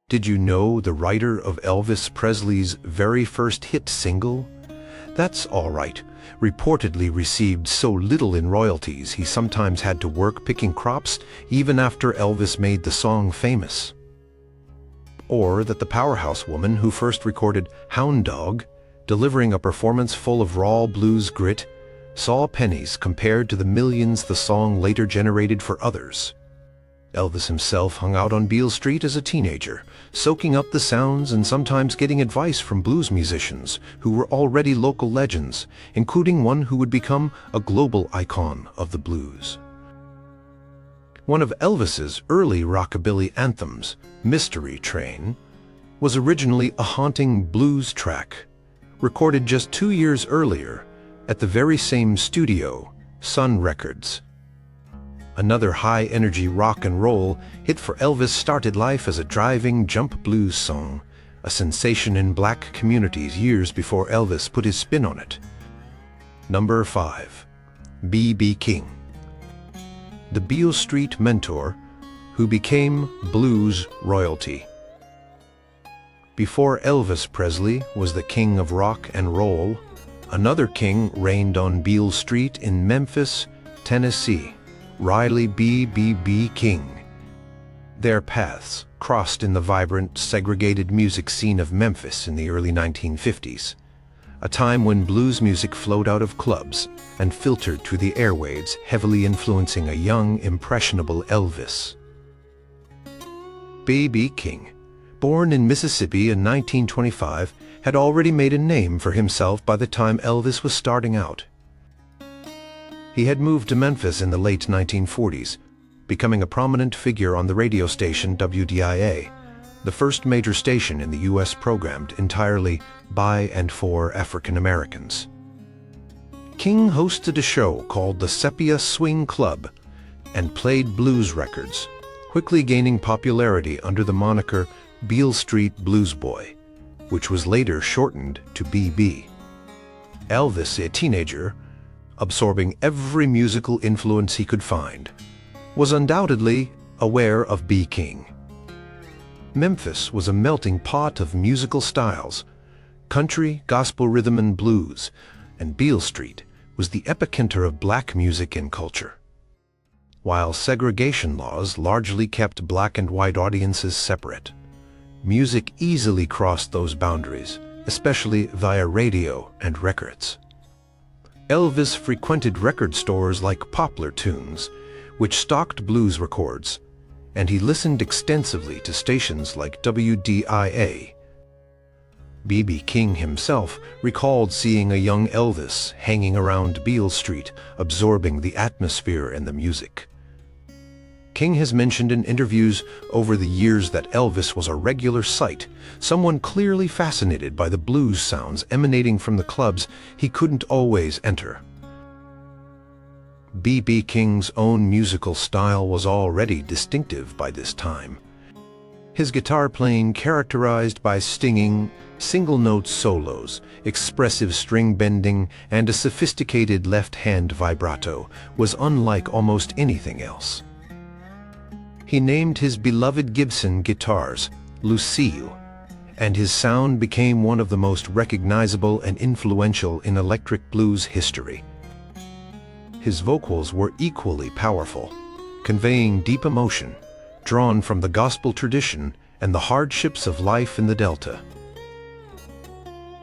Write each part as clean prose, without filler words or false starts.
Did you know the writer of Elvis Presley's very first hit single? That's all right. Reportedly received so little in royalties he sometimes had to work picking crops even after Elvis made the song famous. Or that the powerhouse woman who first recorded Hound Dog, delivering a performance full of raw blues grit, saw pennies compared to the millions the song later generated for others. Elvis himself hung out on Beale Street as a teenager, soaking up the sounds and sometimes getting advice from blues musicians who were already local legends, including one who would become a global icon of the blues. One of Elvis's early rockabilly anthems, Mystery Train, was originally a haunting blues track, recorded just 2 years earlier at the very same studio, Sun Records. Another high-energy rock and roll hit for Elvis started life as a driving jump blues song, a sensation in black communities years before Elvis put his spin on it. Number 5. B.B. King. The Beale Street mentor who became blues royalty. Before Elvis Presley was the king of rock and roll, another king reigned on Beale Street in Memphis, Tennessee. Riley B.B. King. Their paths crossed in the vibrant, segregated music scene of Memphis in the early 1950s, a time when blues music flowed out of clubs and filtered through the airwaves, heavily influencing a young, impressionable Elvis. B.B. King, born in Mississippi in 1925, had already made a name for himself by the time Elvis was starting out. He had moved to Memphis in the late 1940s, becoming a prominent figure on the radio station WDIA, the first major station in the U.S. programmed entirely by and for African Americans. King hosted a show called the Sepia Swing Club and played blues records, quickly gaining popularity under the moniker Beale Street Blues Boy, which was later shortened to BB. Elvis, a teenager, absorbing every musical influence he could find, was undoubtedly aware of B. King. Memphis was a melting pot of musical styles, country, gospel rhythm and blues, and Beale Street was the epicenter of black music and culture. While segregation laws largely kept black and white audiences separate, music easily crossed those boundaries, especially via radio and records. Elvis frequented record stores like Poplar Tunes, which stocked blues records, and he listened extensively to stations like WDIA. B.B. King himself recalled seeing a young Elvis hanging around Beale Street, absorbing the atmosphere and the music. King has mentioned in interviews over the years that Elvis was a regular sight, someone clearly fascinated by the blues sounds emanating from the clubs he couldn't always enter. B.B. King's own musical style was already distinctive by this time. His guitar playing, characterized by stinging, single-note solos, expressive string bending, and a sophisticated left-hand vibrato, was unlike almost anything else. He named his beloved Gibson guitars Lucille, and his sound became one of the most recognizable and influential in electric blues history. His vocals were equally powerful, conveying deep emotion, drawn from the gospel tradition and the hardships of life in the Delta.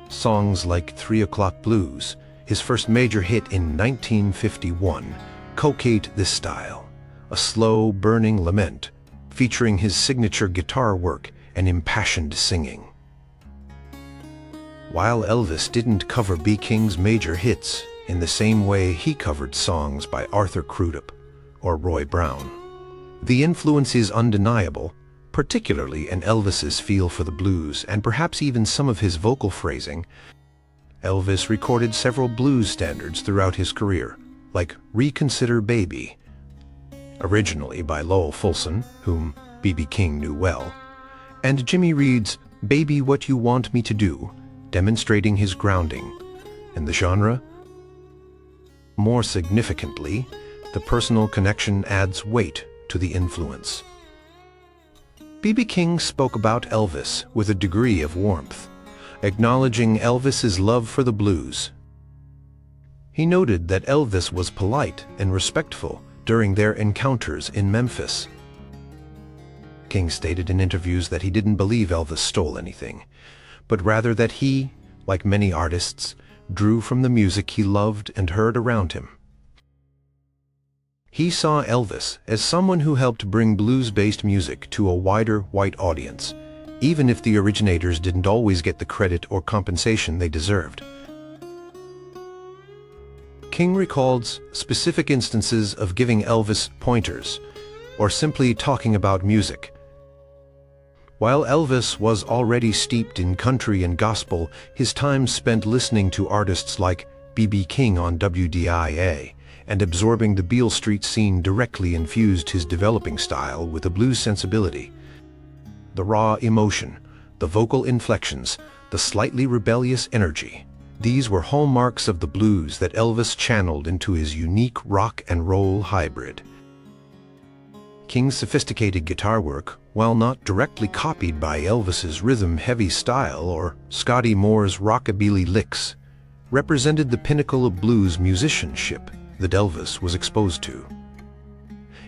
Songs like 3 O'Clock Blues, his first major hit in 1951, coquette this style. A slow, burning lament, featuring his signature guitar work and impassioned singing. While Elvis didn't cover B. King's major hits in the same way he covered songs by Arthur Crudup or Roy Brown, the influence is undeniable, particularly in Elvis's feel for the blues and perhaps even some of his vocal phrasing. Elvis recorded several blues standards throughout his career, like Reconsider Baby, originally by Lowell Fulson, whom B.B. King knew well, and Jimmy Reed's Baby What You Want Me to Do, demonstrating his grounding in the genre. More significantly, the personal connection adds weight to the influence. B.B. King spoke about Elvis with a degree of warmth, acknowledging Elvis's love for the blues. He noted that Elvis was polite and respectful during their encounters in Memphis. King stated in interviews that he didn't believe Elvis stole anything, but rather that he, like many artists, drew from the music he loved and heard around him. He saw Elvis as someone who helped bring blues-based music to a wider white audience, even if the originators didn't always get the credit or compensation they deserved. King recalls specific instances of giving Elvis pointers, or simply talking about music. While Elvis was already steeped in country and gospel, his time spent listening to artists like B.B. King on WDIA and absorbing the Beale Street scene directly infused his developing style with a blues sensibility. The raw emotion, the vocal inflections, the slightly rebellious energy, these were hallmarks of the blues that Elvis channeled into his unique rock and roll hybrid. King's sophisticated guitar work, while not directly copied by Elvis's rhythm-heavy style or Scotty Moore's rockabilly licks, represented the pinnacle of blues musicianship that Elvis was exposed to.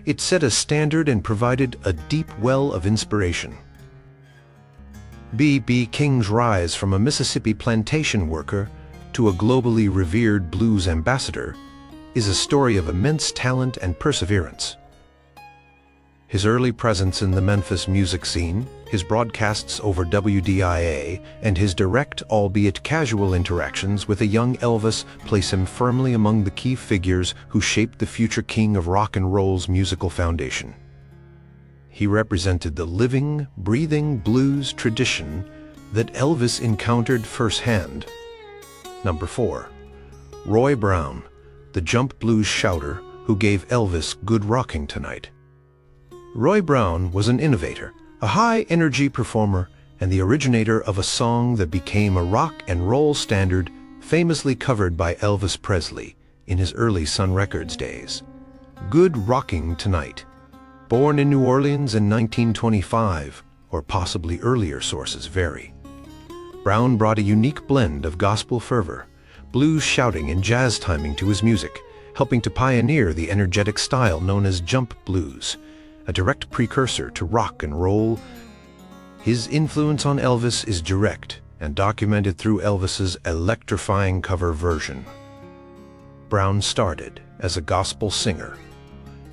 It set a standard and provided a deep well of inspiration. B.B. King's rise from a Mississippi plantation worker to a globally revered blues ambassador is a story of immense talent and perseverance. His early presence in the Memphis music scene, his broadcasts over WDIA, and his direct, albeit casual interactions with a young Elvis place him firmly among the key figures who shaped the future king of rock and roll's musical foundation. He represented the living, breathing blues tradition that Elvis encountered firsthand. Number 4. Roy Brown, the jump blues shouter who gave Elvis Good Rocking Tonight. Roy Brown was an innovator, a high-energy performer, and the originator of a song that became a rock and roll standard famously covered by Elvis Presley in his early Sun Records days. Good Rocking Tonight. Born in New Orleans in 1925, or possibly earlier sources vary, Brown brought a unique blend of gospel fervor, blues shouting and jazz timing to his music, helping to pioneer the energetic style known as jump blues, a direct precursor to rock and roll. His influence on Elvis is direct and documented through Elvis's electrifying cover version. Brown started as a gospel singer,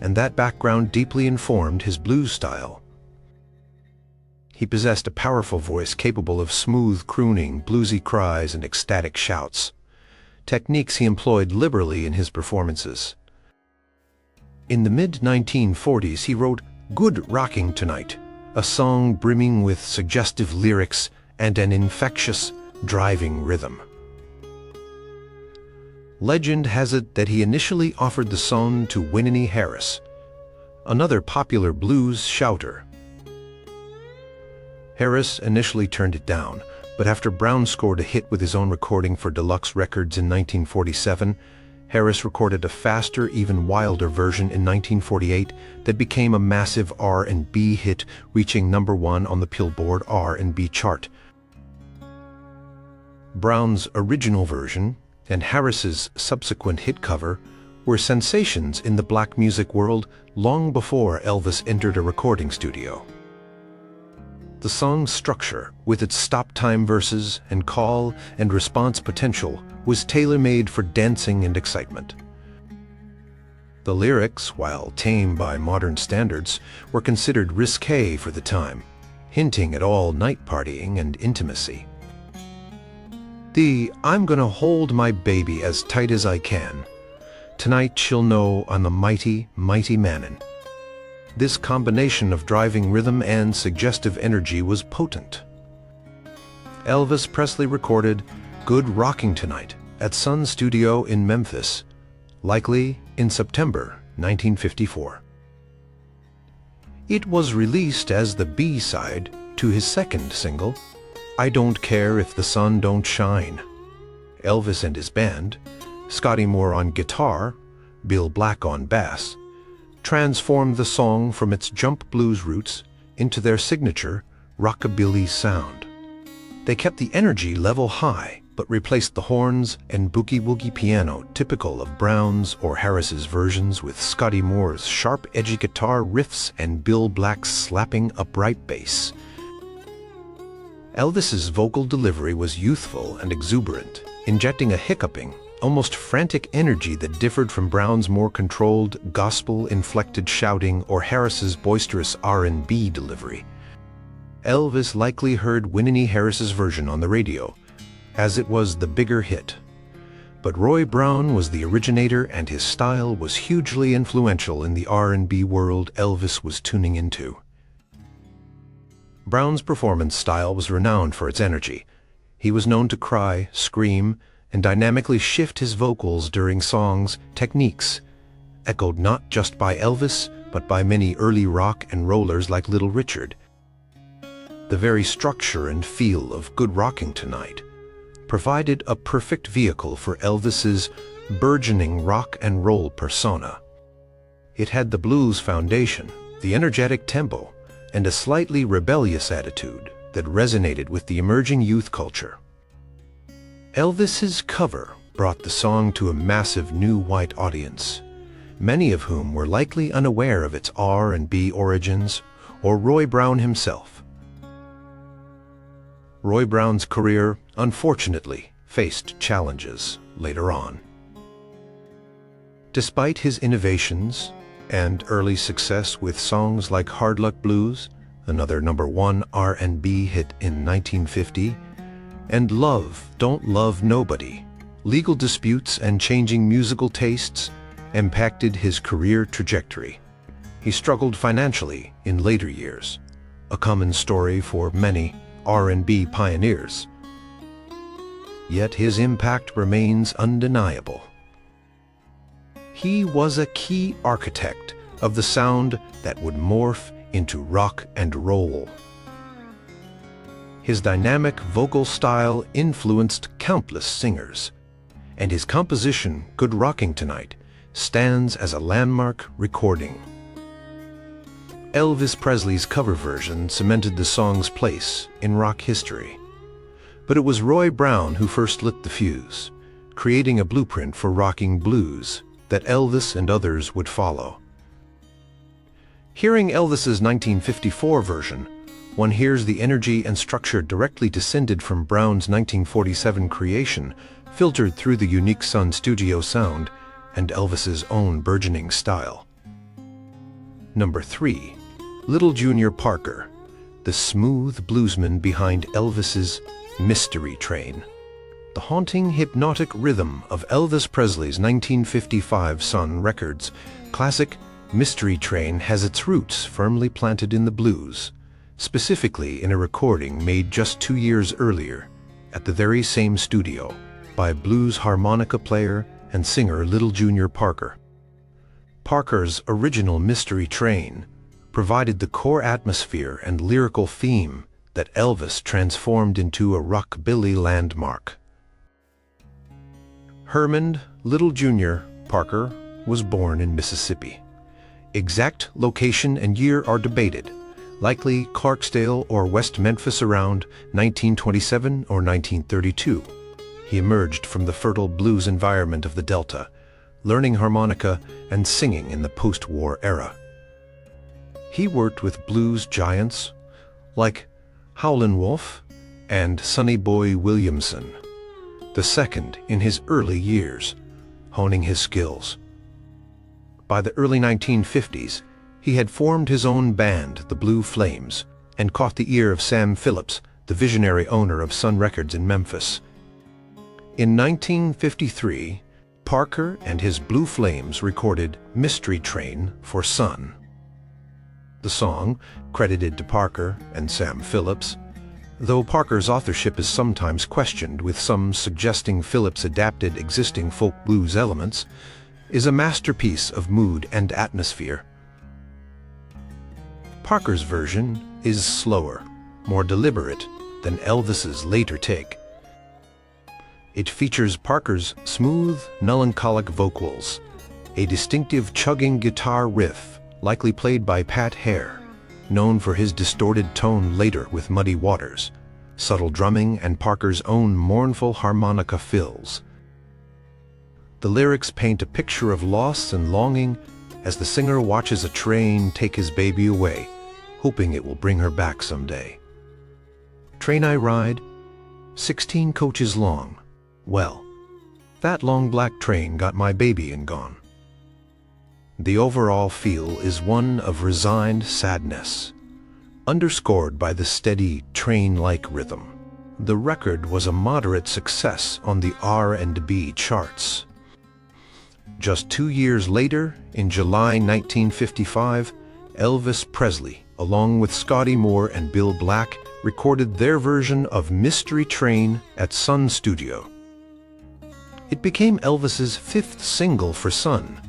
and that background deeply informed his blues style. He possessed a powerful voice capable of smooth crooning, bluesy cries, and ecstatic shouts, techniques he employed liberally in his performances. In the mid-1940s, he wrote Good Rocking Tonight, a song brimming with suggestive lyrics and an infectious, driving rhythm. Legend has it that he initially offered the song to Winnie Harris, another popular blues shouter. Harris initially turned it down, but after Brown scored a hit with his own recording for Deluxe Records in 1947, Harris recorded a faster, even wilder version in 1948 that became a massive R&B hit, reaching #1 on the Billboard R&B chart. Brown's original version and Harris's subsequent hit cover were sensations in the black music world long before Elvis entered a recording studio. The song's structure, with its stop-time verses and call and response potential, was tailor-made for dancing and excitement. The lyrics, while tame by modern standards, were considered risque for the time, hinting at all-night partying and intimacy. The "I'm gonna hold my baby as tight as I can. Tonight she'll know I'm a mighty, mighty mannin'." This combination of driving rhythm and suggestive energy was potent. Elvis Presley recorded Good Rocking Tonight at Sun Studio in Memphis, likely in September 1954. It was released as the B-side to his second single, I Don't Care If the Sun Don't Shine. Elvis and his band, Scotty Moore on guitar, Bill Black on bass, transformed the song from its jump blues roots into their signature rockabilly sound. They kept the energy level high, but replaced the horns and boogie-woogie piano typical of Brown's or Harris's versions with Scotty Moore's sharp, edgy guitar riffs and Bill Black's slapping upright bass. Elvis's vocal delivery was youthful and exuberant, injecting a hiccuping, almost frantic energy that differed from Brown's more controlled, gospel-inflected shouting or Harris's boisterous R&B delivery. Elvis likely heard Whitney Harris's version on the radio, as it was the bigger hit. But Roy Brown was the originator, and his style was hugely influential in the R&B world Elvis was tuning into. Brown's performance style was renowned for its energy. He was known to cry, scream, and dynamically shift his vocals during songs, techniques echoed not just by Elvis, but by many early rock and rollers like Little Richard. The very structure and feel of Good Rocking Tonight provided a perfect vehicle for Elvis's burgeoning rock and roll persona. It had the blues foundation, the energetic tempo, and a slightly rebellious attitude that resonated with the emerging youth culture. Elvis's cover brought the song to a massive new white audience, many of whom were likely unaware of its R&B origins or Roy Brown himself. Roy Brown's career, unfortunately, faced challenges later on. Despite his innovations and early success with songs like Hard Luck Blues, another #1 R&B hit in 1950, and Love, Don't Love Nobody, legal disputes and changing musical tastes impacted his career trajectory. He struggled financially in later years, a common story for many R&B pioneers. Yet his impact remains undeniable. He was a key architect of the sound that would morph into rock and roll. His dynamic vocal style influenced countless singers, and his composition, Good Rocking Tonight, stands as a landmark recording. Elvis Presley's cover version cemented the song's place in rock history. But it was Roy Brown who first lit the fuse, creating a blueprint for rocking blues that Elvis and others would follow. Hearing Elvis's 1954 version, one hears the energy and structure directly descended from Brown's 1947 creation, filtered through the unique Sun Studio sound and Elvis's own burgeoning style. Number 3. Little Junior Parker, the smooth bluesman behind Elvis's Mystery Train. The haunting, hypnotic rhythm of Elvis Presley's 1955 Sun Records classic Mystery Train has its roots firmly planted in the blues, specifically in a recording made just 2 years earlier at the very same studio by blues harmonica player and singer Little Junior Parker. Parker's original Mystery Train provided the core atmosphere and lyrical theme that Elvis transformed into a rockabilly landmark. Herman Little Junior Parker was born in Mississippi. Exact location and year are debated, likely Clarksdale or West Memphis around 1927 or 1932. He emerged from the fertile blues environment of the Delta, learning harmonica and singing in the post-war era. He worked with blues giants like Howlin' Wolf and Sonny Boy Williamson, the second in his early years, honing his skills. By the early 1950s, he had formed his own band, the Blue Flames, and caught the ear of Sam Phillips, the visionary owner of Sun Records in Memphis. In 1953, Parker and his Blue Flames recorded Mystery Train for Sun. The song, credited to Parker and Sam Phillips, though Parker's authorship is sometimes questioned, with some suggesting Phillips adapted existing folk blues elements, is a masterpiece of mood and atmosphere. Parker's version is slower, more deliberate than Elvis's later take. It features Parker's smooth, melancholic vocals, a distinctive chugging guitar riff, likely played by Pat Hare, known for his distorted tone later with Muddy Waters, subtle drumming, and Parker's own mournful harmonica fills. The lyrics paint a picture of loss and longing as the singer watches a train take his baby away, hoping it will bring her back someday. Train I ride, 16 coaches long. Well, that long black train got my baby and gone. The overall feel is one of resigned sadness, underscored by the steady train-like rhythm. The record was a moderate success on the R&B charts. Just 2 years later, in July 1955, Elvis Presley, along with Scotty Moore and Bill Black, recorded their version of Mystery Train at Sun Studio. It became Elvis's 5th single for Sun,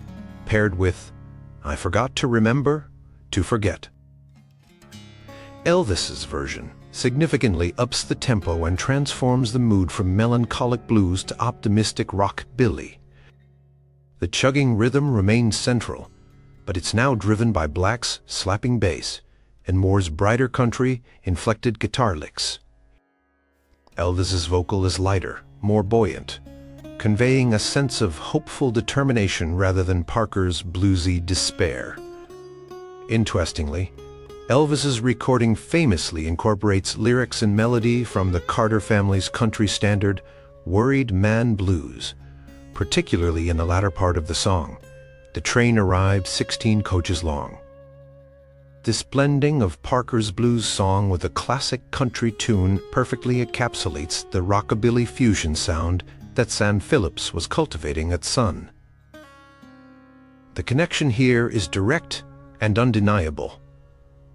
paired with I Forgot to Remember, to Forget. Elvis's version significantly ups the tempo and transforms the mood from melancholic blues to optimistic rockabilly. The chugging rhythm remains central, but it's now driven by Black's slapping bass and Moore's brighter country, inflected guitar licks. Elvis's vocal is lighter, more buoyant, conveying a sense of hopeful determination rather than Parker's bluesy despair. Interestingly, Elvis's recording famously incorporates lyrics and melody from the Carter family's country standard, Worried Man Blues, particularly in the latter part of the song, The Train Arrived 16 Coaches Long. This blending of Parker's blues song with a classic country tune perfectly encapsulates the rockabilly fusion sound that Sam Phillips was cultivating at Sun. The connection here is direct and undeniable.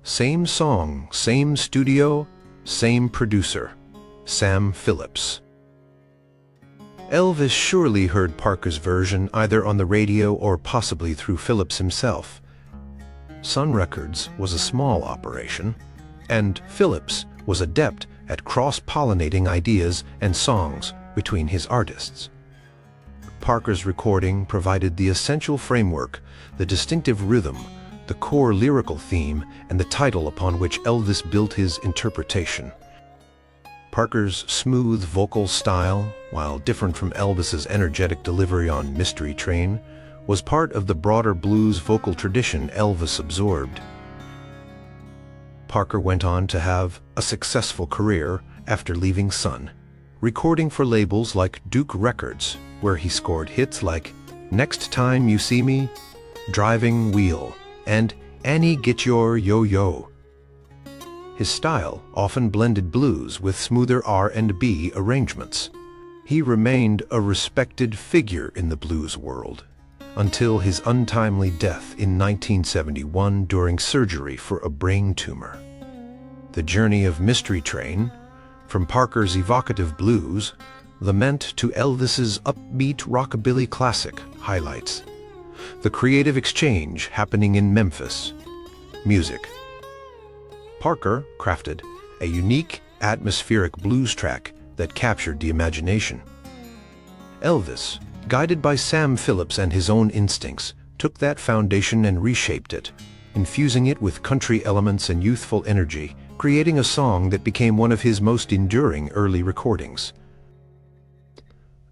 Same song, same studio, same producer, Sam Phillips. Elvis surely heard Parker's version either on the radio or possibly through Phillips himself. Sun Records was a small operation, and Phillips was adept at cross-pollinating ideas and songs between his artists. Parker's recording provided the essential framework, the distinctive rhythm, the core lyrical theme, and the title upon which Elvis built his interpretation. Parker's smooth vocal style, while different from Elvis's energetic delivery on Mystery Train, was part of the broader blues vocal tradition Elvis absorbed. Parker went on to have a successful career after leaving Sun, recording for labels like Duke Records, where he scored hits like Next Time You See Me, Driving Wheel, and Annie Get Your Yo-Yo. His style often blended blues with smoother R&B arrangements. He remained a respected figure in the blues world until his untimely death in 1971 during surgery for a brain tumor. The journey of Mystery Train, from Parker's evocative blues, lament to Elvis's upbeat rockabilly classic, highlights the creative exchange happening in Memphis. Music. Parker crafted a unique, atmospheric blues track that captured the imagination. Elvis, guided by Sam Phillips and his own instincts, took that foundation and reshaped it, infusing it with country elements and youthful energy, creating a song that became one of his most enduring early recordings.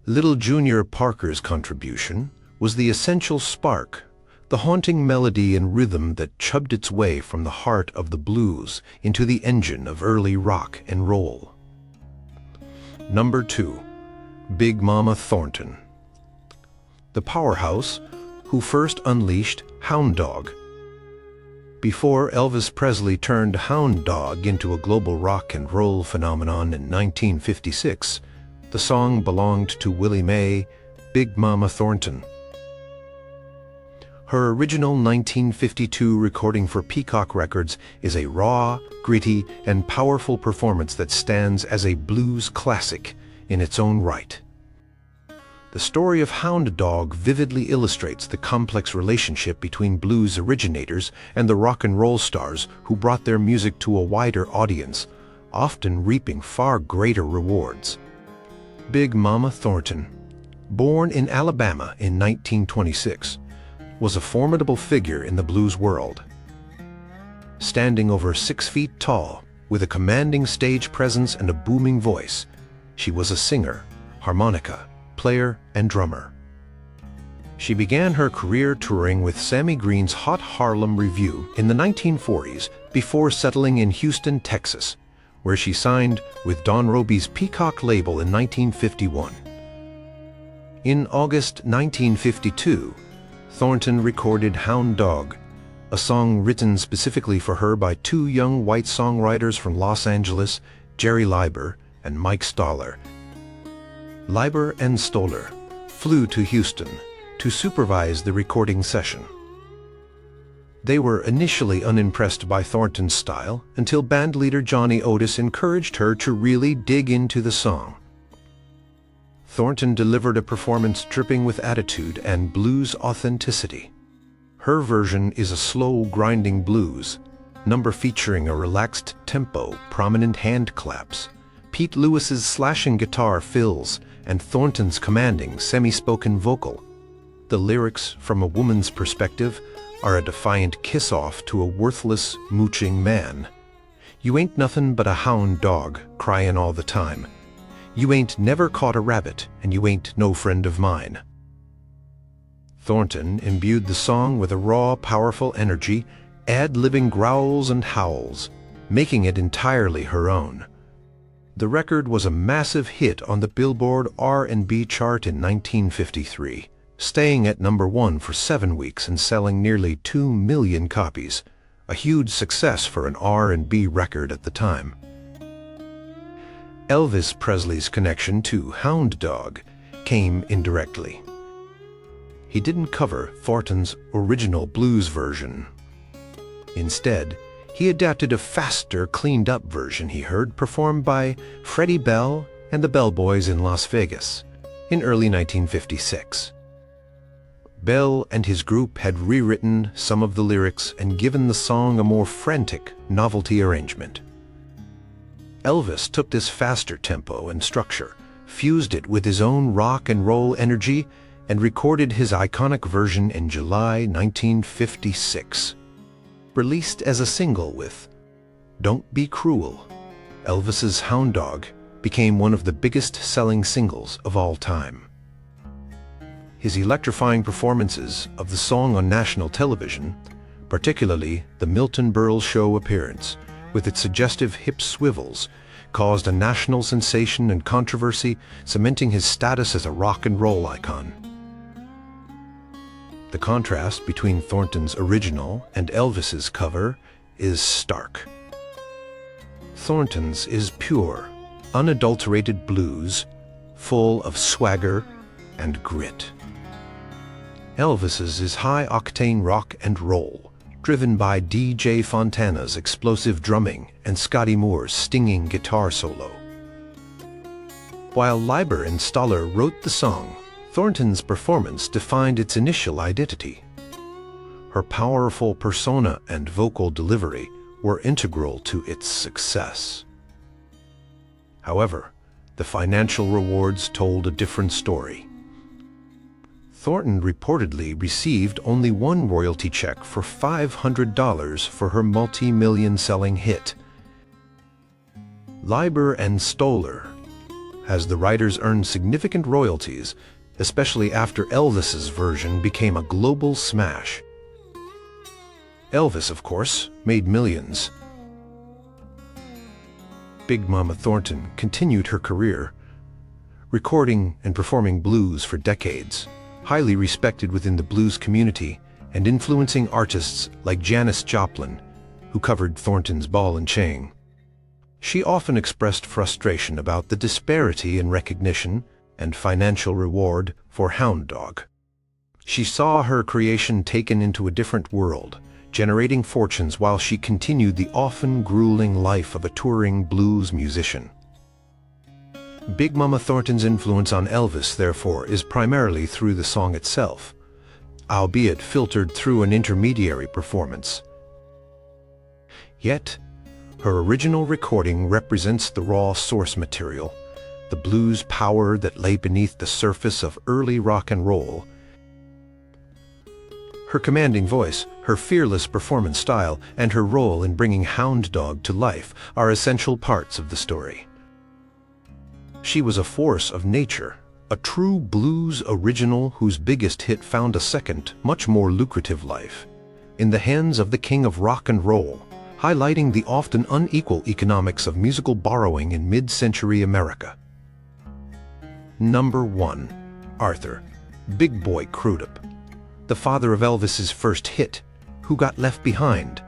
Little Junior Parker's contribution was the essential spark, the haunting melody and rhythm that chubbed its way from the heart of the blues into the engine of early rock and roll. Number 2. Big Mama Thornton. The powerhouse who first unleashed Hound Dog. Before Elvis Presley turned Hound Dog into a global rock and roll phenomenon in 1956, the song belonged to Willie Mae, Big Mama Thornton. Her original 1952 recording for Peacock Records is a raw, gritty, and powerful performance that stands as a blues classic in its own right. The story of Hound Dog vividly illustrates the complex relationship between blues originators and the rock and roll stars who brought their music to a wider audience, often reaping far greater rewards. Big Mama Thornton, born in Alabama in 1926, was a formidable figure in the blues world. Standing over 6 feet tall, with a commanding stage presence and a booming voice, she was a singer, harmonica player, and drummer. She began her career touring with Sammy Green's Hot Harlem Revue in the 1940s before settling in Houston, Texas, where she signed with Don Robey's Peacock label in 1951. In August 1952, Thornton recorded Hound Dog, a song written specifically for her by 2 young white songwriters from Los Angeles, Jerry Leiber and Mike Stoller. Leiber and Stoller flew to Houston to supervise the recording session. They were initially unimpressed by Thornton's style until bandleader Johnny Otis encouraged her to really dig into the song. Thornton delivered a performance dripping with attitude and blues authenticity. Her version is a slow, grinding blues number featuring a relaxed tempo, prominent hand claps, Pete Lewis's slashing guitar fills, and Thornton's commanding, semi-spoken vocal. The lyrics, from a woman's perspective, are a defiant kiss-off to a worthless, mooching man. You ain't nothing but a hound dog, crying all the time. You ain't never caught a rabbit, and you ain't no friend of mine. Thornton imbued the song with a raw, powerful energy, ad-libbing growls and howls, making it entirely her own. The record was a massive hit on the Billboard R&B chart in 1953, staying at #1 for 7 weeks and selling nearly 2 million copies, a huge success for an R&B record at the time. Elvis Presley's connection to Hound Dog came indirectly. He didn't cover Thornton's original blues version. Instead, he adapted a faster, cleaned-up version he heard performed by Freddie Bell and the Bellboys in Las Vegas in early 1956. Bell and his group had rewritten some of the lyrics and given the song a more frantic, novelty arrangement. Elvis took this faster tempo and structure, fused it with his own rock and roll energy, and recorded his iconic version in July 1956. Released as a single with Don't Be Cruel, Elvis's Hound Dog became one of the biggest-selling singles of all time. His electrifying performances of the song on national television, particularly the Milton Berle Show appearance, with its suggestive hip swivels, caused a national sensation and controversy, cementing his status as a rock and roll icon. The contrast between Thornton's original and Elvis's cover is stark. Thornton's is pure, unadulterated blues, full of swagger and grit. Elvis's is high-octane rock and roll, driven by DJ Fontana's explosive drumming and Scotty Moore's stinging guitar solo. While Leiber and Stoller wrote the song, Thornton's performance defined its initial identity. Her powerful persona and vocal delivery were integral to its success. However, the financial rewards told a different story. Thornton reportedly received only one royalty check for $500 for her multi-million-selling hit. Leiber and Stoller, as the writers earned significant royalties, especially after Elvis's version became a global smash. Elvis, of course, made millions. Big Mama Thornton continued her career, recording and performing blues for decades, highly respected within the blues community and influencing artists like Janis Joplin, who covered Thornton's Ball and Chain. She often expressed frustration about the disparity in recognition and financial reward for Hound Dog. She saw her creation taken into a different world, generating fortunes while she continued the often grueling life of a touring blues musician. Big Mama Thornton's influence on Elvis, therefore, is primarily through the song itself, albeit filtered through an intermediary performance. Yet, her original recording represents the raw source material, the blues power that lay beneath the surface of early rock and roll. Her commanding voice, Her fearless performance style and her role in bringing Hound Dog to life are essential parts of the story. She was a force of nature, a true blues original whose biggest hit found a second, much more lucrative life in the hands of the king of rock and roll, highlighting the often unequal economics of musical borrowing in mid-century America. Number 1. Arthur, Big Boy Crudup, the father of Elvis's first hit, Who Got Left Behind.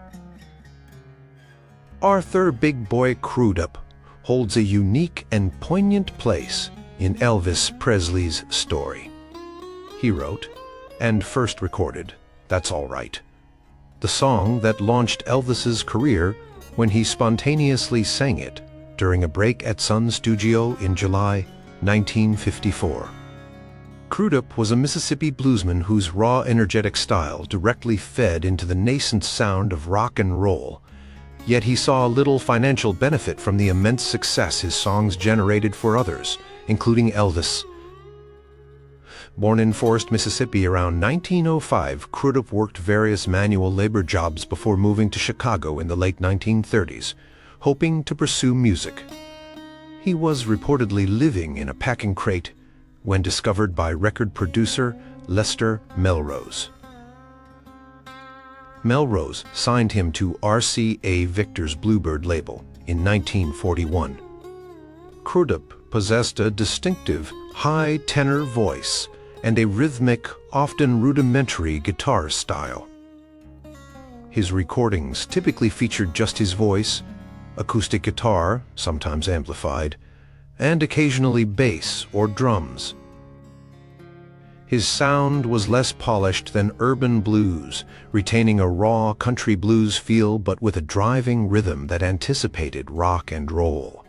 Arthur Big Boy Crudup holds a unique and poignant place in Elvis Presley's story. He wrote, and first recorded, That's All Right, the song that launched Elvis's career when he spontaneously sang it during a break at Sun Studio in July 1954. Crudup was a Mississippi bluesman whose raw, energetic style directly fed into the nascent sound of rock and roll, yet he saw little financial benefit from the immense success his songs generated for others, including Elvis. Born in Forest, Mississippi around 1905, Crudup worked various manual labor jobs before moving to Chicago in the late 1930s, hoping to pursue music. He was reportedly living in a packing crate when discovered by record producer Lester Melrose. Melrose signed him to RCA Victor's Bluebird label in 1941. Crudup possessed a distinctive, high tenor voice and a rhythmic, often rudimentary guitar style. His recordings typically featured just his voice, acoustic guitar, sometimes amplified, and occasionally bass or drums. His sound was less polished than urban blues, retaining a raw country blues feel but with a driving rhythm that anticipated rock and roll.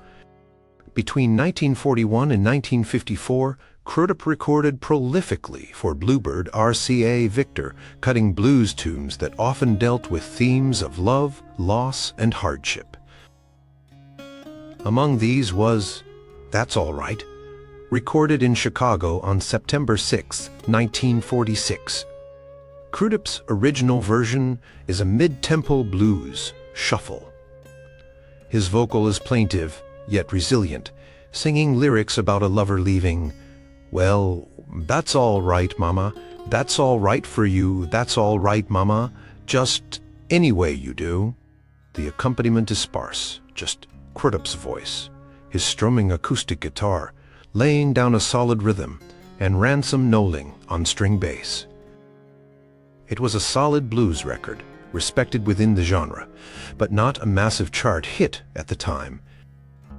Between 1941 and 1954, Crudup recorded prolifically for Bluebird RCA Victor, cutting blues tunes that often dealt with themes of love, loss, and hardship. Among these was That's All Right, recorded in Chicago on September 6, 1946. Crudup's original version is a mid-tempo blues shuffle. His vocal is plaintive, yet resilient, singing lyrics about a lover leaving, "Well, that's all right, mama, that's all right for you, that's all right, mama, just any way you do." The accompaniment is sparse, just Crudup's voice, his strumming acoustic guitar, laying down a solid rhythm, and Ransom Knowling on string bass. It was a solid blues record, respected within the genre, but not a massive chart hit at the time.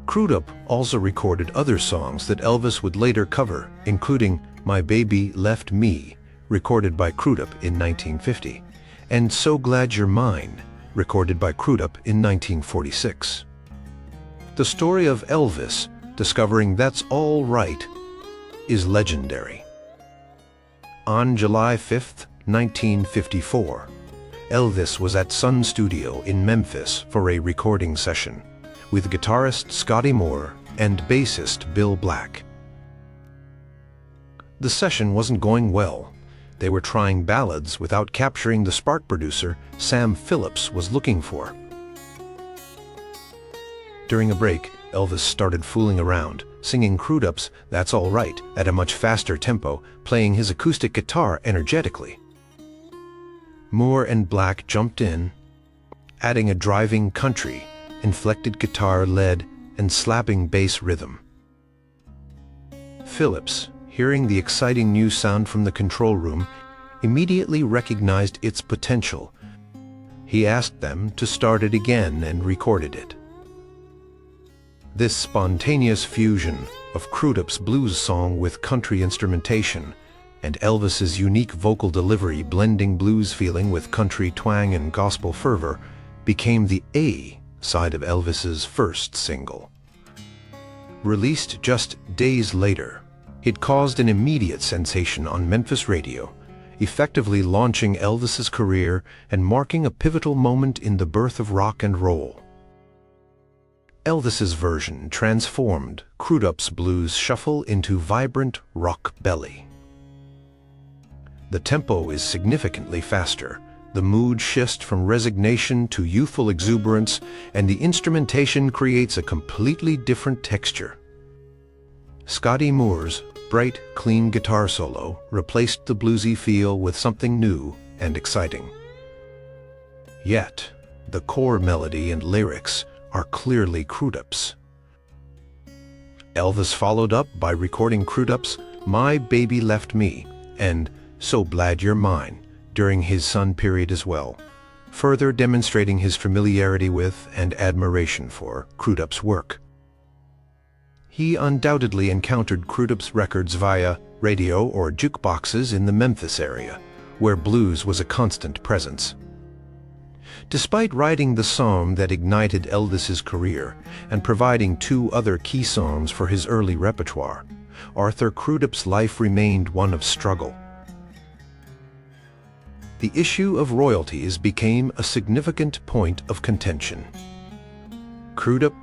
Crudup also recorded other songs that Elvis would later cover, including My Baby Left Me, recorded by Crudup in 1950, and So Glad You're Mine, recorded by Crudup in 1946. The story of Elvis discovering That's All Right is legendary. On July 5, 1954, Elvis was at Sun Studio in Memphis for a recording session with guitarist Scotty Moore and bassist Bill Black. The session wasn't going well. They were trying ballads without capturing the spark producer Sam Phillips was looking for. During a break, Elvis started fooling around, singing Crudup's That's All Right at a much faster tempo, playing his acoustic guitar energetically. Moore and Black jumped in, adding a driving country, inflected guitar lead, and slapping bass rhythm. Phillips, hearing the exciting new sound from the control room, immediately recognized its potential. He asked them to start it again and recorded it. This spontaneous fusion of Crudup's blues song with country instrumentation and Elvis's unique vocal delivery blending blues feeling with country twang and gospel fervor became the A side of Elvis's first single. Released just days later, it caused an immediate sensation on Memphis radio, effectively launching Elvis's career and marking a pivotal moment in the birth of rock and roll. Elvis's version transformed Crudup's blues shuffle into vibrant rock belly. The tempo is significantly faster, The mood shifts from resignation to youthful exuberance, and the instrumentation creates a completely different texture. Scotty Moore's bright, clean guitar solo replaced the bluesy feel with something new and exciting. Yet, the core melody and lyrics are clearly Crudup's. Elvis followed up by recording Crudup's "My Baby Left Me" and "So Glad You're Mine" during his Sun period as well, further demonstrating his familiarity with and admiration for Crudup's work. He undoubtedly encountered Crudup's records via radio or jukeboxes in the Memphis area, where blues was a constant presence. Despite writing the song that ignited Elvis's career and providing 2 other key songs for his early repertoire, Arthur Crudup's life remained one of struggle. The issue of royalties became a significant point of contention. Crudup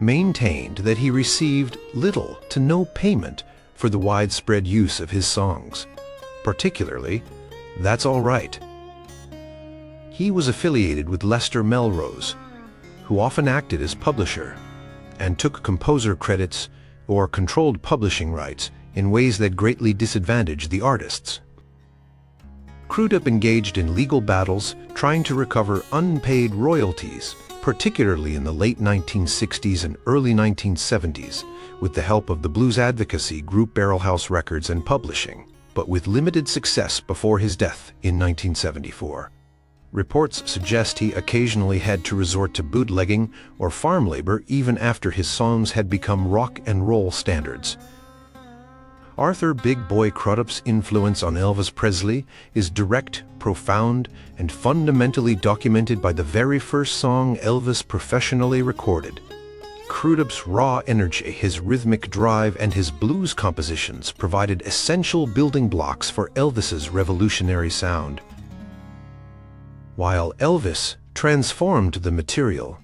maintained that he received little to no payment for the widespread use of his songs, particularly "That's All Right." He was affiliated with Lester Melrose, who often acted as publisher and took composer credits or controlled publishing rights in ways that greatly disadvantaged the artists. Crudup engaged in legal battles trying to recover unpaid royalties, particularly in the late 1960s and early 1970s, with the help of the blues advocacy group Barrelhouse Records and Publishing, but with limited success before his death in 1974. Reports suggest he occasionally had to resort to bootlegging or farm labor even after his songs had become rock and roll standards. Arthur "Big Boy" Crudup's influence on Elvis Presley is direct, profound, and fundamentally documented by the very first song Elvis professionally recorded. Crudup's raw energy, his rhythmic drive, and his blues compositions provided essential building blocks for Elvis's revolutionary sound. While Elvis transformed the material,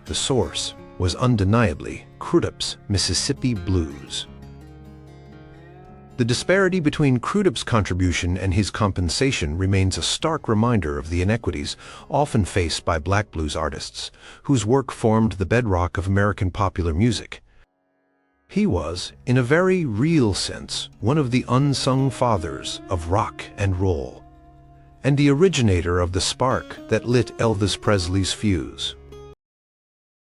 the source was undeniably Crudup's Mississippi blues. The disparity between Crudup's contribution and his compensation remains a stark reminder of the inequities often faced by black blues artists, whose work formed the bedrock of American popular music. He was, in a very real sense, one of the unsung fathers of rock and roll, and the originator of the spark that lit Elvis Presley's fuse.